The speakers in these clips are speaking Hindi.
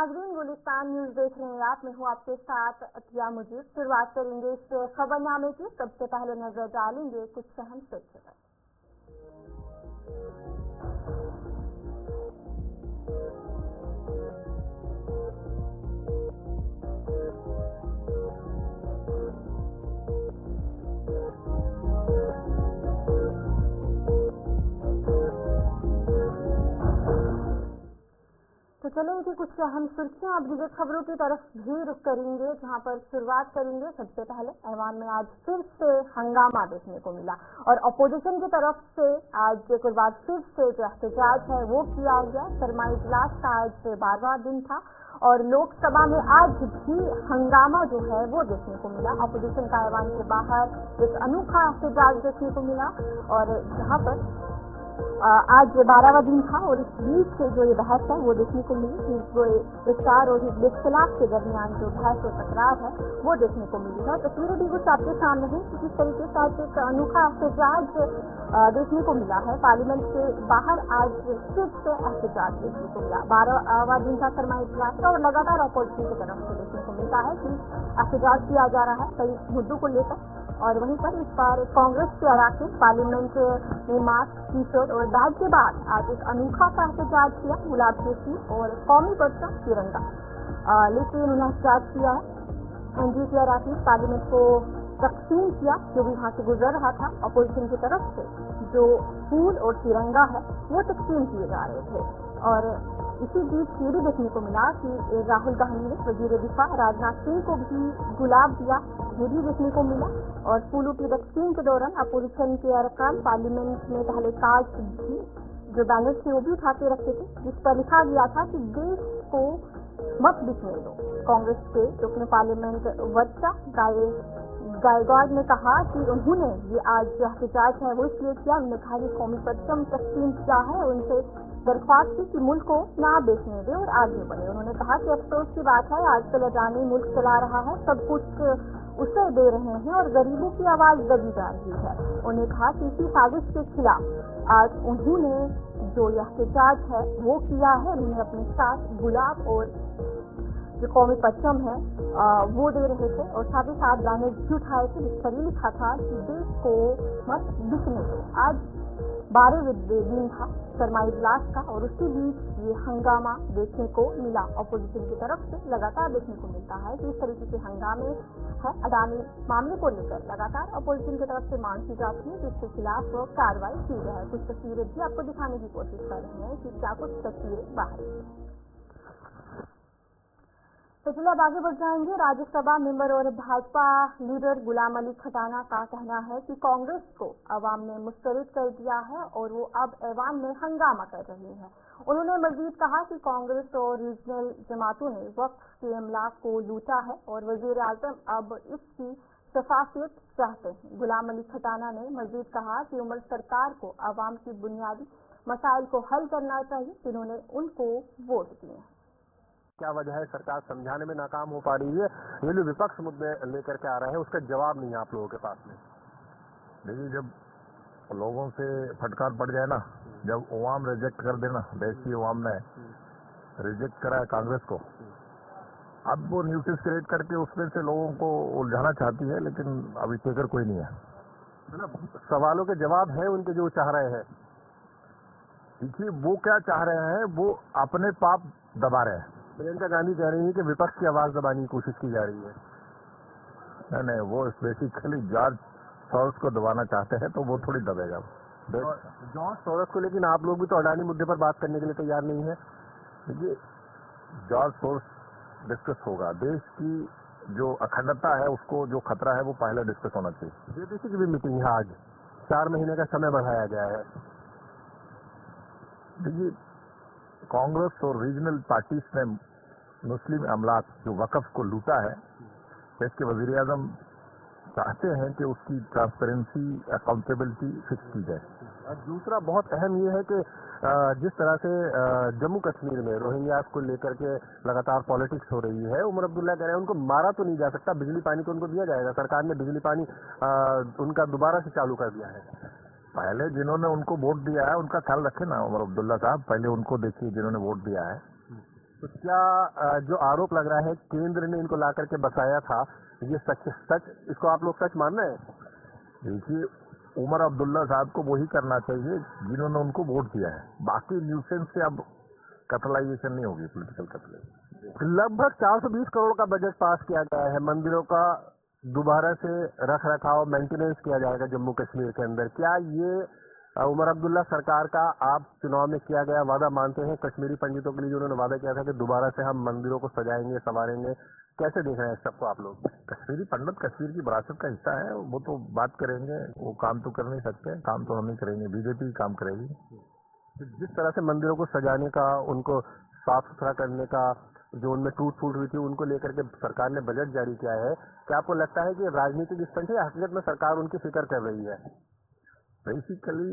नाजरीन, गुलिस्तान न्यूज देख रहे हैं आप। मैं हूँ आपके साथ अतिया मुजीब। शुरुआत करेंगे इस खबरनामे की। सबसे पहले नजर डालेंगे कुछ अहम सुर्खियां। तो चलो इनकी कुछ अहम सुर्खियां। अब विगत खबरों की तरफ भी रुख करेंगे, जहां पर शुरुआत करेंगे सबसे पहले ऐवान में आज फिर से हंगामा देखने को मिला और अपोजिशन की तरफ से आज एक बार फिर से जो एहतजाज है वो किया गया। सरमाई इजलास का आज 12वां दिन था और लोकसभा में आज भी हंगामा जो है वो देखने को मिला। अपोजिशन का ऐवान के बाहर एक अनोखा एहतजाज देखने को मिला और जहां पर आज 12वां दिन था और इस बीच से जो ये बहस है वो देखने को मिली। जो इफ्तार और इख्तिलाफ के दरमियान जो बहस और टकराव है वो देखने को मिली है। तस्वीरें भी कुछ आपके सामने है कि किस तरीके से आज एक अनोखा एहतजाज देखने को मिला है। पार्लियामेंट के बाहर आज फिर से एहतजाज देखने को मिला। 12वां दिन था सरमाई इजलास का और लगातार अपोजिशन की तरफ से देखने को मिलता है कि एहतजाज किया जा रहा है कई मुद्दों को लेकर। और वहीं पर इस बार कांग्रेस के अराकीन पार्लियामेंट में मास्क, टी शर्ट और बैग के बाद आज एक अनोखा सा एहतजाज किया। गुलाब केसरी और कौमी परचम तिरंगा लेकिन उन्होंने एहतजाज किया है। एनडीए के अराकीन पार्लियामेंट को तकसीम किया, जो भी वहां से गुजर रहा था अपोजिशन की तरफ से जो फूल और तिरंगा है वो तकसीम किए जा रहे थे। और इसी बीच ये भी देखने को मिला कि राहुल गांधी ने वजीर दिफा राजनाथ सिंह को भी गुलाब दिया, ये भी देखने को मिला। और फूलों की तकसीम के दौरान अपोजिशन के अरकान पार्लियामेंट में पहले कार्ड भी जो बैनर थे वो भी उठा के रखे थे, जिस पर लिखा गया था कि देश को मत बिकने दो। कांग्रेस के रुकन पार्लियामेंट वर्चा गायकवाड ने कहा कि उन्होंने ये आज जो एहतजाज है वो इसलिए किया। उन्होंने कहा कि कौमी परचम तस्लीम किया है, उनसे दरख्वास्त की कि मुल्क को ना बेचने दे और आगे बढ़े। उन्होंने कहा कि अफसोस की बात है आजकल अडानी मुल्क चला रहा है, सब कुछ उसे दे रहे हैं और गरीबों की आवाज दबी जा रही है। उन्होंने कहा कि इसी साजिश के खिलाफ आज उन्होंने जो एहतजाज है वो किया है। उन्होंने अपने साथ गुलाब और जो कौमी परचम है वो दे रहे थे और साथ ही साथ बैनर भी उठाए थे जिस पर लिखा था कि देश को मत बिकने दो। आज 12वें दिन था सरमाई इजलास का और उसी बीच ये हंगामा देखने को मिला। अपोजिशन की तरफ से लगातार देखने को मिलता है कि इस तरीके के हंगामे है। अडानी मामले को लेकर लगातार अपोजिशन की तरफ से मांग की जाती है जिसके खिलाफ कार्रवाई की जाए। कुछ तस्वीरें भी आपको दिखाने की कोशिश कर रहे हैं कि क्या कुछ तस्वीरें बाहर। तो चलिए अब आगे बढ़ जाएंगे। राज्यसभा मेंबर और भाजपा लीडर गुलाम अली खटाना का कहना है कि कांग्रेस को अवाम ने मुस्तरद कर दिया है और वो अब ऐवान में हंगामा कर रही है। उन्होंने मजीद कहा कि कांग्रेस और रीजनल जमातों ने वक्फ के अमलाक को लूटा है और वजीर आजम अब इसकी शफाफियत चाहते हैं। गुलाम अली खटाना ने मजीद कहा कि उमर सरकार को अवाम की बुनियादी मसाइल को हल करना चाहिए जिन्होंने उनको वोट दिए हैं। क्या वजह है सरकार समझाने में नाकाम हो पा रही है? ये जो विपक्ष मुद्दे लेकर के आ रहे हैं उसका जवाब नहीं है आप लोगों के पास में। देखिए, जब लोगों से फटकार पड़ जाए ना, जब अवाम रिजेक्ट कर देना, देश की अवाम ने रिजेक्ट करा है कांग्रेस को, अब वो न्यूट्रिस क्रिएट करके उसमें से लोगों को उलझाना चाहती है, लेकिन अभी टेकर कोई नहीं है। मतलब सवालों के जवाब है उनके जो चाह रहे हैं। देखिए, वो क्या चाह रहे हैं, वो अपने पाप दबा रहे हैं। प्रियंका गांधी कह रही है कि विपक्ष की आवाज दबाने की कोशिश की जा रही है। नहीं, वो बेसिकली जॉर्ज सोरोस को दबाना चाहते हैं, तो वो थोड़ी दबेगा। जॉर्ज सोरोस को लेकिन आप लोग भी तो अडानी मुद्दे पर बात करने के लिए तैयार नहीं है। देखिए, जॉर्ज सोरोस डिस्कस होगा। देश की जो अखंडता है उसको जो खतरा है वो पहले डिस्कस होना चाहिए। जेपीसी की भी मीटिंग है आज, 4 महीने का समय बढ़ाया गया है। देखिए, कांग्रेस और रीजनल पार्टीज ने मुस्लिम अमलाक जो वक्फ को लूटा है, देश के वजीर आजम चाहते हैं कि उसकी ट्रांसपेरेंसी, अकाउंटेबिलिटी फिक्स की जाए। और दूसरा बहुत अहम ये है कि जिस तरह से जम्मू कश्मीर में रोहिंग्यास को लेकर के लगातार पॉलिटिक्स हो रही है, उमर अब्दुल्ला कह रहे हैं उनको मारा तो नहीं जा सकता, बिजली पानी तो उनको दिया जाएगा। सरकार ने बिजली पानी उनका दोबारा से चालू कर दिया है। पहले जिन्होंने उनको वोट दिया है उनका ख्याल रखे ना उमर अब्दुल्ला साहब, पहले उनको देखिए जिन्होंने वोट दिया है। तो क्या जो आरोप लग रहा है केंद्र ने इनको ला करके बसाया था, ये सच इसको आप लोग सच मान रहे हैं? देखिए, उमर अब्दुल्ला साहब को वही करना चाहिए जिन्होंने उनको वोट किया है। बाकी न्यूसेंस से अब कैपिटलाइजेशन नहीं होगी, पॉलिटिकल कैपिटलाइजेशन। लगभग 420 करोड़ का बजट पास किया गया है। मंदिरों का दोबारा से रख रखाव मेंटेनेंस किया जाएगा जम्मू कश्मीर के अंदर। क्या ये उमर अब्दुल्ला सरकार का आप चुनाव में किया गया वादा मानते हैं? कश्मीरी पंडितों के लिए जो उन्होंने वादा किया था कि दोबारा से हम मंदिरों को सजाएंगे, संवारेंगे, कैसे देख रहे हैं सबको आप लोग? कश्मीरी पंडित कश्मीर की विरासत का हिस्सा है, वो तो बात करेंगे, वो काम तो कर नहीं सकते, काम तो हम ही करेंगे, बीजेपी काम करेगी। जिस तरह से मंदिरों को सजाने का, उनको साफ सुथरा करने का, जो उनमें टूट फूट हुई थी, उनको लेकर के सरकार ने बजट जारी किया है, क्या आपको लगता है कि राजनीतिक स्टंट है या हकीकत में सरकार उनकी फिक्र कर रही है? बेसिकली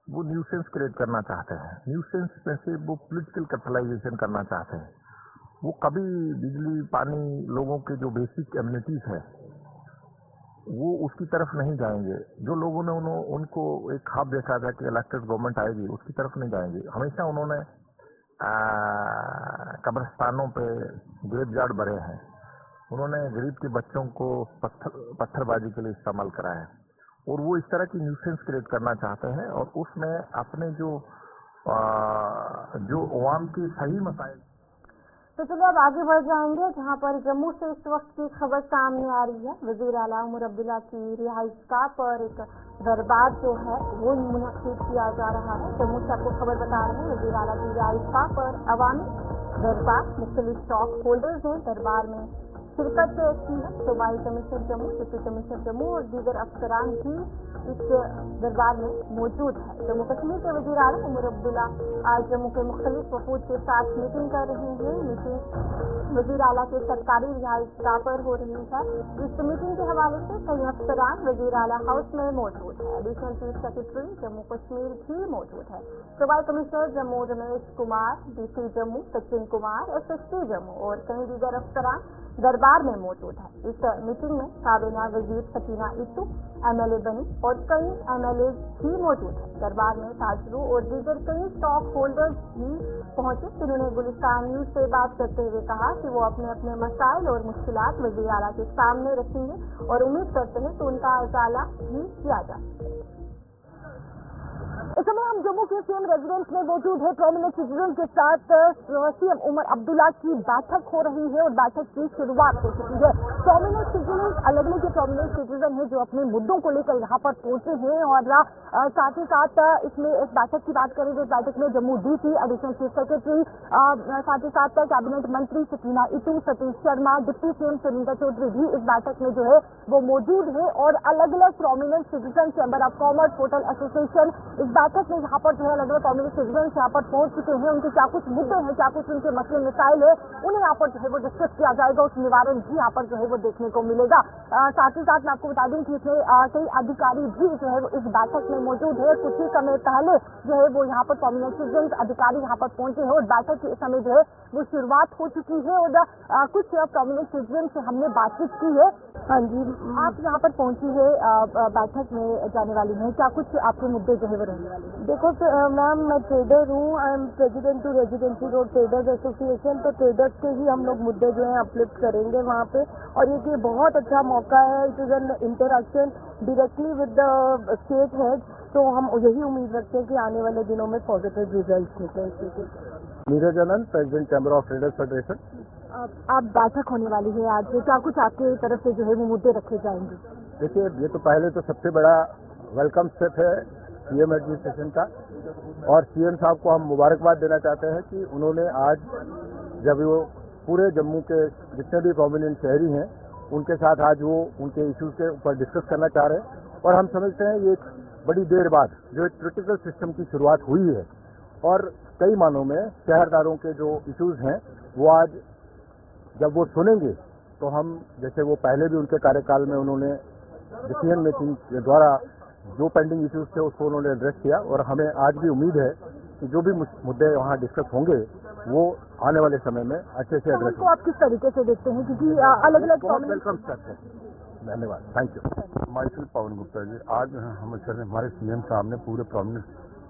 वो न्यूसेंस क्रिएट करना चाहते हैं। न्यूसेंस में से वो पॉलिटिकल कैपिटलाइजेशन करना चाहते हैं। वो कभी बिजली, पानी, लोगों के जो बेसिक एम्यूनिटीज है वो उसकी तरफ नहीं जाएंगे। जो लोगों ने उनको एक ख्वाब देखा था कि इलेक्टेड गवर्नमेंट आएगी, उसकी तरफ नहीं जाएंगे। हमेशा उन्होंने कब्रिस्तानों पे ग्रेवयार्ड भरे हैं। उन्होंने गरीब के बच्चों को पत्थरबाजी के लिए इस्तेमाल कराया है, और वो इस तरह की न्यूसेंस क्रिएट करना चाहते हैं, और उसमें अपने जो अवाम की सही मसाइल। तो चलिए अब आगे बढ़ जाएंगे, जहां पर जम्मू से इस वक्त की खबर सामने आ रही है। वजीर आला उमर अब्दुल्ला की रिहाइशगाह पर एक दरबार जो है वो मुनक्किद किया जा रहा है। जम्मू से आपको खबर बता रहे हैं, वजीर आला की रिहाइशगाह पर अवामी दरबार, मुख्तलिफ स्टॉक होल्डर्स ने दरबार में शिरकत की है। सूबाई commissioner Jammu, deputy commissioner Jammu और दीगर अफसरान भी इस दरबार में मौजूद है। जम्मू कश्मीर के वजीर आला उमर अब्दुल्ला आज जम्मू के मुख्तलिफ वफूद के साथ मीटिंग कर रहे हैं। मीटिंग वजीर आला के सरकारी रिहाइशगाह पर हो रही है। इस मीटिंग के हवाले से कई अफसरान वजीर आला हाउस में मौजूद है। Additional chief secretary Jammu Kashmir भी मौजूद है। सूबाई commissioner Jammu Ramesh Kumar, DC Jammu Sachin Kumar, SSP Jammu और कई दीगर अफसरान दरबार में मौजूद है। इस मीटिंग में काबीना वजीर सकीना इत्तू एमएलए बनी और कई एमएलए भी मौजूद है। दरबार में ताजरू और दीगर कई स्टॉक होल्डर्स भी पहुंचे, जिन्होंने गुलिस्तान न्यूज से बात करते हुए कहा कि वो अपने अपने मसाइल और मुश्किलात वजीर आला के सामने रखेंगे और उम्मीद करते हैं कि उनका उजाला भी किया जाए। इस समय हम जम्मू के सीएम रेजिडेंस में मौजूद है। प्रोमिनेंट सिटीजन के साथ सीएम उमर अब्दुल्ला की बैठक हो रही है और बैठक की शुरुआत हो चुकी है। प्रोमिनेंट सिटीजन अलग अलग के प्रोमिनेंट सिटीजन है जो अपने मुद्दों को लेकर यहाँ पर पहुंचे हैं, और साथ ही साथ इसमें इस बैठक की बात करें तो इस बैठक में Jammu DC, additional chief secretary, साथ ही साथ कैबिनेट मंत्री सकीना इत्तू, सतीश शर्मा, डिप्टी सीएम सुनीता चौधरी भी इस बैठक में जो है वो मौजूद है। और अलग अलग prominent citizen, chamber of commerce, hotel association इस बैठक में यहाँ पर जो है अलग अलग प्रोमिनेंट सिटीजन यहाँ पर पहुंच चुके हैं। उनके क्या कुछ मुद्दे हैं, क्या कुछ उनके मसले मिसाइल है, उन्हें यहाँ पर जो है वो डिस्कस किया जाएगा। उस निवारण भी यहाँ पर जो है वो देखने को मिलेगा। साथ ही साथ मैं आपको बता दूं कि इसमें कई अधिकारी भी जो है वो इस बैठक में मौजूद है। कुछ ही समय पहले जो है वो यहाँ पर प्रोमिनेंट सिटीजन अधिकारी यहाँ पर पहुंचे हैं और बैठक के समय जो है वो शुरुआत हो चुकी है। और कुछ प्रोमिनेंट सिटीजन से हमने बातचीत की है। हाँ जी, आप यहाँ पर पहुंची है, बैठक में जाने वाली है, क्या कुछ आपके मुद्दे जो है वो रहने वाले हैं? देखो मैम, मैं ट्रेडर हूँ। I am president to residency road traders association. तो ट्रेडर्स के ही हम लोग मुद्दे जो है अपलिफ्ट करेंगे वहाँ पे, और ये बहुत अच्छा मौका है। It is an interaction directly with the state head. तो हम यही उम्मीद रखते हैं कि आने वाले दिनों में पॉजिटिव रिजल्ट निकलेंगे। Neeraj Anand, president chamber of traders federation. आप बैठक होने वाली है आज, क्या कुछ आपके तरफ से जो है वो मुद्दे रखे जाएंगे? देखिए, ये तो पहले तो सबसे बड़ा वेलकम स्टेप है सीएम एडमिनिस्ट्रेशन का, और सीएम साहब को हम मुबारकबाद देना चाहते हैं कि उन्होंने आज, जब वो पूरे जम्मू के जितने भी प्रोमिनेंट शहरी हैं उनके साथ आज वो उनके इश्यूज के ऊपर डिस्कस करना चाह रहे हैं। और हम समझते हैं ये बड़ी देर बाद जो एक क्रिटिकल सिस्टम की शुरुआत हुई है, और कई मानों में शहरदारों के जो इश्यूज हैं वो आज जब वो सुनेंगे तो हम, जैसे वो पहले भी उनके कार्यकाल में उन्होंने डिसीजन मेकिंग के द्वारा जो पेंडिंग इश्यूज थे उसको उन्होंने एड्रेस किया, और हमें आज भी उम्मीद है कि जो भी मुद्दे वहाँ डिस्कस होंगे वो आने वाले समय में अच्छे से एड्रेस होंगे। आप किस तरीके से देखते हैं, क्योंकि अलग अलग वेलकम स्टेप है। धन्यवाद, thank you. Myself Pawan Gupta ji, आज हमारे सीएम साहब ने पूरे प्रोमिनेंट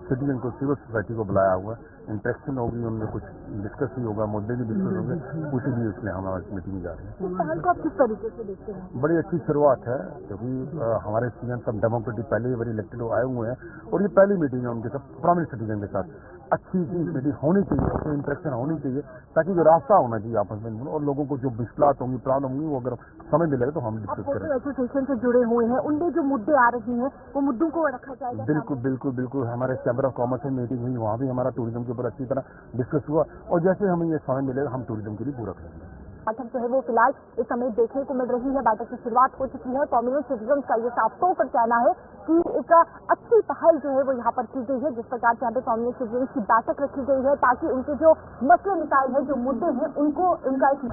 सिटीजन को, सिविल सोसाइटी को बुलाया हुआ है। इंटरेक्शन होगी, उनमें कुछ डिस्कस भी होगा, मुद्दे भी डिस्कस होंगे, उसी भी इसलिए हम आज मीटिंग जा रहे हैं। इस पहल को आप किस तरीके से देखते हैं? बड़ी अच्छी शुरुआत है, क्योंकि हमारे सीएम सब डेमोक्रेटिक पहले ही बार इलेक्टेड आए हुए हैं और ये पहली मीटिंग है उनके साथ प्रोमिनेंट सिटीजन के साथ। अच्छी मीटिंग होनी चाहिए, अच्छी इंटरेक्शन होनी चाहिए, ताकि जो रास्ता होना चाहिए आपस में और लोगों को जो मुश्किलात होंगी, प्रॉब्लम होंगी, वो अगर समय मिलेगा तो हम डिस्कस करें। एसोसिएशन से जुड़े हुए हैं, उनके जो मुद्दे आ रही हैं वो मुद्दों को रखा जाएगा। बिल्कुल बिल्कुल बिल्कुल। हमारे चैम्बर ऑफ कॉमर्स में मीटिंग हुई, वहाँ भी हमारा टूरिज्म के ऊपर अच्छी तरह डिस्कस हुआ और जैसे हमें ये समय मिलेगा हम टूरिज्म के लिए पूरा करेंगे। बैठक जो है वो फिलहाल इस समय देखने को मिल रही है। बैठक की शुरुआत हो चुकी है। प्रोमिनेंट सिटीजन का ये साफ तौर पर कहना है कि एक अच्छी पहल जो है वो यहाँ पर की गई है, जिस प्रकार से यहाँ पे प्रोमिनेंट सिटीजन की बैठक रखी गई है ताकि उनके जो मसले मिसाइल है, जो मुद्दे हैं, उनको उनका एक।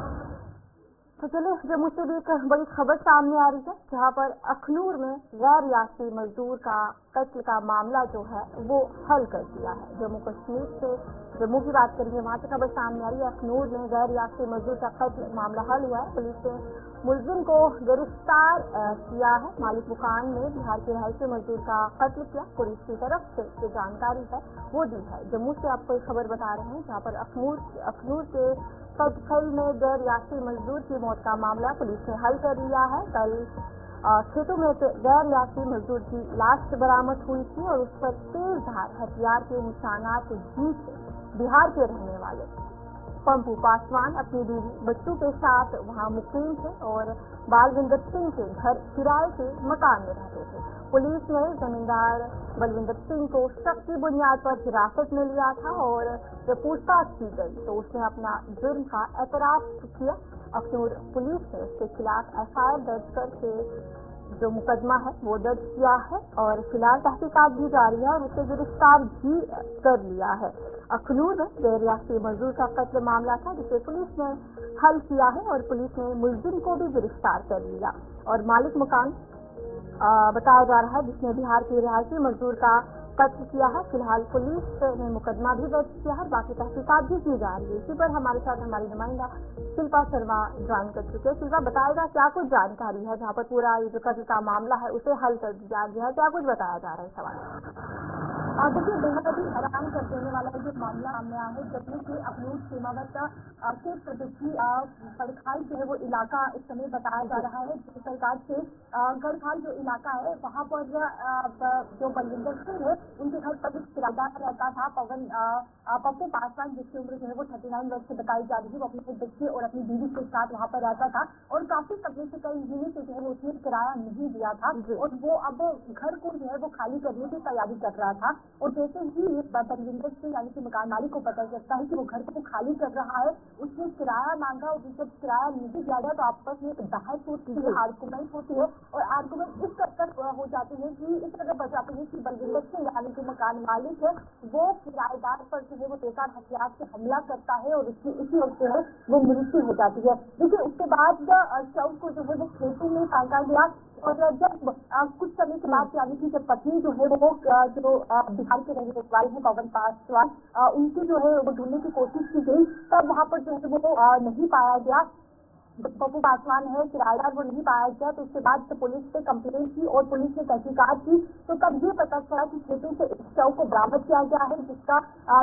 तो चलिए, जम्मू से भी एक बड़ी खबर सामने आ रही है, जहाँ पर अखनूर में गैर रियासती मजदूर का कत्ल का मामला जो है वो हल कर दिया है। जम्मू कश्मीर से जम्मू की बात करेंगे, वहाँ से खबर सामने आ रही है। अखनूर में गैर रियासती मजदूर का कत्ल मामला हल हुआ है। पुलिस ने मुलजिम को गिरफ्तार किया है। मालिक मकान ने बिहार के रहायशी मजदूर का कत्ल किया। पुलिस की तरफ से जो जानकारी है वो दी है। जम्मू से आपको एक खबर बता रहे हैं, जहाँ पर अखनूर के सदखल में गैर रियासती मजदूर की मौत का मामला पुलिस ने हल कर लिया है। कल खेतों में से गैर रियासती मजदूर की लाश बरामद हुई थी और उस पर तेजधार हथियार के निशानात भी थे। बिहार के रहने वाले पप्पू पासवान अपनी बीवी बच्चों के साथ वहां मुकीम थे और बालविंदर सिंह के घर किराए के मकान में रहते थे। पुलिस ने जमींदार बलविंदर सिंह को शक की बुनियाद पर हिरासत में लिया था और जब पूछताछ की गई तो उसने अपना जुर्म का एतराफ किया। अखनूर पुलिस ने उसके खिलाफ एफआईआर दर्ज करके जो मुकदमा है वो दर्ज किया है और फिलहाल तहकीकात भी जारी है और उसे गिरफ्तार भी कर लिया है। अखनूर में गैर रियासती मजदूर का कत्ल मामला था, जिसे पुलिस ने हल किया है और पुलिस ने मुलजिम को भी गिरफ्तार कर लिया और मालिक मकान बताया जा रहा है जिसने बिहार के रिहायशी मजदूर का कत्ल किया है। फिलहाल पुलिस ने मुकदमा भी दर्ज किया है, बाकी तहकीकात भी की जा रही है। इसी पर हमारे साथ हमारी नुमाइंदा शिल्पा शर्मा ज्वाइन कर चुके हैं। शिल्पा, बताएगा क्या कुछ जानकारी है, जहाँ पर पूरा ये जो कत्ल का मामला है उसे हल कर दिया गया है, क्या कुछ बताया जा रहा है सवाल? देखिए, बेहद ही हैरान कर देने वाला जो मामला सामने आया है, जम्मू के अखनूर सीमावर्त के प्रदेशी गढ़खाल जो है वो इलाका इस समय बताया जा रहा है। जिस सरकार से गढ़खाल जो इलाका है वहाँ पर जो बलविंदर सिंह है उनके घर पर एक किराएदार रहता था पप्पू पासवान, जिसकी उम्र जो है वो 39 वर्ष से बताई जा रही है। वो अपने बच्चे और अपनी बीवी के साथ वहाँ पर रहता था और काफी समय से कई महीने से जो है वो उसने किराया नहीं दिया था और वो अब घर को जो है वो खाली करने की तैयारी कर रहा था। और जैसे ही बलविंदर सिंह यानी कि मकान मालिक को पता चलता है कि वो घर को खाली कर रहा है, उसने किराया मांगा और जब किराया नहीं दिया गया तो आपस में एक बहस होती है, आर्गुमेंट होती है और आर्गुमेंट इस हद तक हो जाती है कि इस तरह बचाते हैं कि बलविंदर सिंह यानी कि मकान मालिक है वो किराएदार पर जो है वो बेकार हथियार से हमला करता है और इसी वक्त जो है वो मृत्यु हो जाती है। लेकिन उसके बाद शव को जो है वो खेतों में फेंका गया और जब कुछ समय के बाद यानी कि जब पत्नी जो है वो जो बिहार के रहने वाले हैं पवन पासवान, उनकी जो है वो ढूंढने की कोशिश की गई, तब वहाँ पर जो है वो नहीं पाया गया। पप्पू पासवान है किराएदार, वो नहीं पाया गया। तो उसके बाद तो पुलिस पे कंप्लेंट की और पुलिस ने तहकीकात की तो तब ये पता चला कि खेतों से एक शव को बरामद किया गया है, जिसका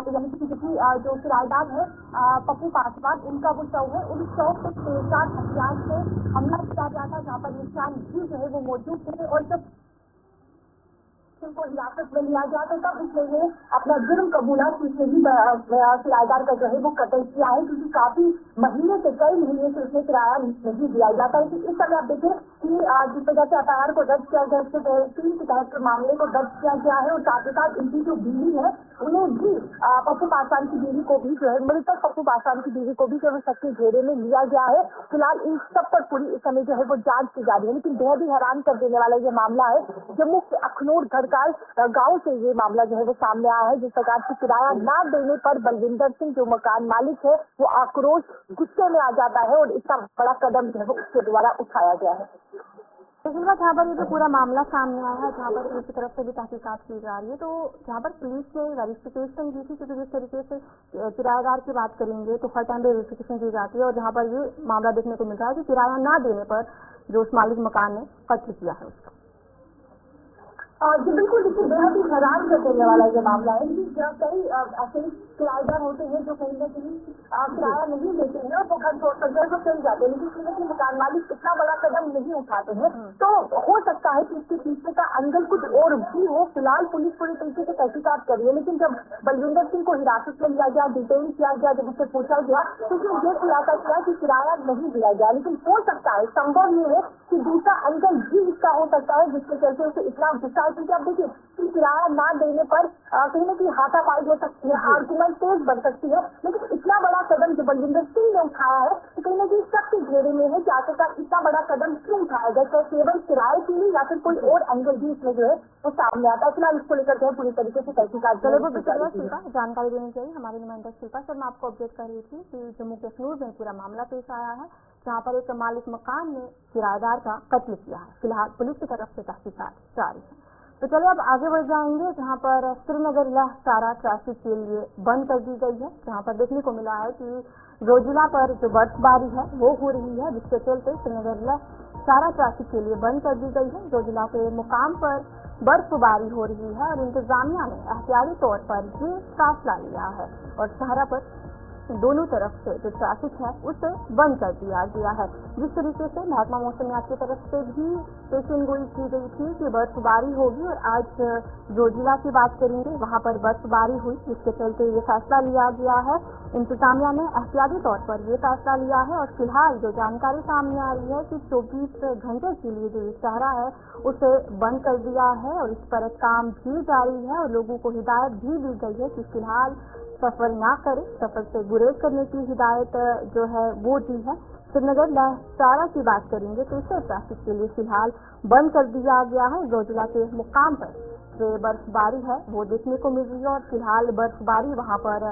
यानी कि जो किराएदार है पप्पू पासवान, उनका वो शव है। उन शव पे तेजधार हथियार से हमला किया गया था, जहाँ पर निशान भी जो है वो मौजूद थे और जब को हिरासत में लिया गया तो तब उसने अपना जुर्म कबूला कि उसने भी किराएदार का जो है वो कत्ल किया है, क्योंकि काफी महीने से कई महीने से उसने किराया नहीं दिया जाता है। इस समय आप देखें कि जिस वजह से एफआईआर को दर्ज किया गया, 3 के तहत मामले को दर्ज किया गया है और साथ ही साथ इनकी जो बीवी है उन्हें भी पप्पू पासवान की बीवी को भी जो है मृतक पप्पू पासवान की बीवी को भी जो है शक के घेरे में लिया गया है। फिलहाल इन सब पर पूरी इस समय जो है वो जांच की जा रही है। लेकिन बेहद ही हैरान कर देने वाला ये मामला है, जम्मू के अखनूर गांव से ये मामला जो है वो सामने आया है। जिस प्रकार से किराया न देने पर बलविंदर सिंह जो मकान मालिक है वो आक्रोश गुस्से में आ जाता है और इतना बड़ा कदम जो है वो उसके द्वारा उठाया गया है। इसके बाद जहाँ पर ये जो पूरा मामला सामने आया है, जहाँ पर पुलिस की तरफ से भी तहकीकात की जा रही है, तो जहाँ पर पुलिस ने वेरिफिकेशन की थी, क्योंकि जिस तरीके से किराएदार की बात करेंगे तो हर टाइम पे वेरिफिकेशन की जाती है और जहाँ पर ये मामला देखने को मिल रहा है कि किराया ना देने पर जो उस मालिक मकान ने कत्ल किया है उसका। जी बिल्कुल, देखिए बेहद ही हैरान कर देने वाला ये मामला है कि कई ऐसे किराएदार होते हैं जो कहीं न कहीं किराया नहीं देते हैं और वो घर छोड़कर घर को चले जाते हैं, लेकिन कहीं न कहीं मकान मालिक इतना बड़ा कदम नहीं उठाते हैं। तो हो सकता है कि इसके पीछे का एंगल कुछ और भी हो। फिलहाल पुलिस पूरी तरीके से तहकीकात कर रही है, लेकिन जब बलविंदर सिंह को हिरासत में लिया गया, डिटेन किया गया, जब उससे पूछा गया तो उसने ये खुलासा किया कि किराया नहीं दिया गया। लेकिन हो सकता है, संभव ये है कि दूसरा एंगल भी इसका हो सकता है जिसके चलते उसे इतना गुस्सा, क्योंकि आप देखिए कि किराया ना देने पर कहीं न कहीं हाथापाई हो सकती है, आर्गुमेंट तेज बढ़ सकती है। लेकिन इतना बड़ा कदम जो बलविंदर सिंह ने उठाया है तो कहीं न कहीं सबके घेरे में है कि आखिरकार इतना बड़ा कदम क्यों उठाया गया, चाहे केवल किराए के लिए या फिर कोई और एंगल भी इसमें जो है वो सामने आता है। फिलहाल इसको लेकर जो पूरी तरीके से तहकीकात जानकारी देनी चाहिए। हमारी नुमाइंदा शिल्पा शर्मा आपको अपडेट कर रही थी कि जम्मू कश्मीर में पूरा मामला पेश आया है, जहाँ पर एक मालिक मकान ने किराएदार का कत्ल किया है। फिलहाल पुलिस की तरफ से तहकीकात जारी है। तो चलिए अब आगे बढ़ जाएंगे, जहाँ पर श्रीनगर लेह सारा ट्रैफिक के लिए बंद कर दी गई है, जहाँ पर देखने को मिला है कि जोजिला पर जो बर्फबारी है वो हो रही है, जिसके चलते श्रीनगर लेह सारा ट्रैफिक के लिए बंद कर दी गई है। जोजिला के मुकाम पर बर्फबारी हो रही है और इंतजामिया ने एहतियाती तौर पर ये फैसला लिया है और शहरा पर दोनों तरफ से जो ट्रैफिक है उसे बंद कर दिया गया है। जिस तरीके से महकमा मौसमियात की तरफ से भी पेशेनगोई की गई थी कि बर्फबारी होगी, और आज जोजिला की बात करेंगे, वहां पर बर्फबारी हुई, जिसके चलते ये फैसला लिया गया है। इंतजामिया ने एहतियाती तौर पर ये फैसला लिया है और फिलहाल जो जानकारी सामने आ रही है कि 24 घंटे के लिए जो ये शहरा है उसे बंद कर दिया है और इस पर काम भी जारी है और लोगों को हिदायत भी दी गई है कि फिलहाल सफर ना करें, सफर से गुरेज करने की हिदायत जो है वो दी है। श्रीनगर लेह सारा की बात करेंगे तो इसे ट्रैफिक के लिए फिलहाल बंद कर दिया गया है। जोजिला के मुकाम पर जो बर्फबारी है वो देखने को मिल रही है और फिलहाल बर्फबारी वहां पर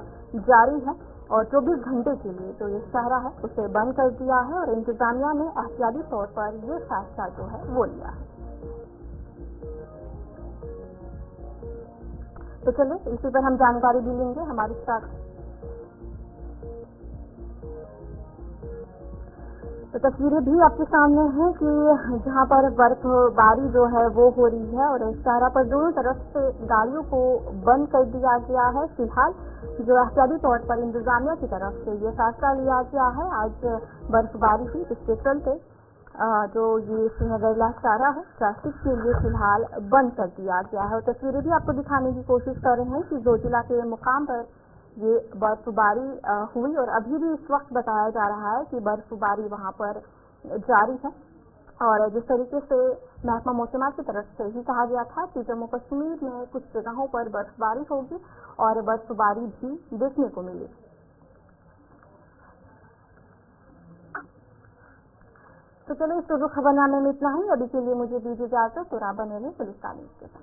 जारी है और 24 घंटे के लिए जो ये शहरा है उसे बंद कर दिया है और इंतजामिया ने एहतियाती तौर पर ये फैसला जो है वो लिया है। तो चलिए इसी पर हम जानकारी भी लेंगे हमारे साथ। तो तस्वीरें भी आपके सामने हैं कि जहां पर बर्फबारी जो है वो हो रही है और शहरा पर दोनों तरफ से गाड़ियों को बंद कर दिया गया है। फिलहाल जो एहतियाती तौर पर इंतजामिया की तरफ से ये फैसला लिया गया है। आज बर्फबारी हुई, जिसके चलते जो ये श्रीनगर लेह सारा है ट्रैफिक के लिए फिलहाल बंद कर दिया गया है। और तस्वीरें भी आपको दिखाने की कोशिश कर रहे हैं कि जोजिला के मुकाम पर ये बर्फबारी हुई और अभी भी इस वक्त बताया जा रहा है कि बर्फबारी वहां पर जारी है। और जिस तरीके से महकमा मौसमियात की तरफ से ही कहा गया था कि जम्मू कश्मीर में कुछ जगहों पर बर्फबारी होगी और बर्फबारी भी देखने को मिली। तो चलो इस खबरनामे में इतना ही। अभी के लिए मुझे दीजिए इजाजत, तो बने रहे पुलिस तालीम के साथ।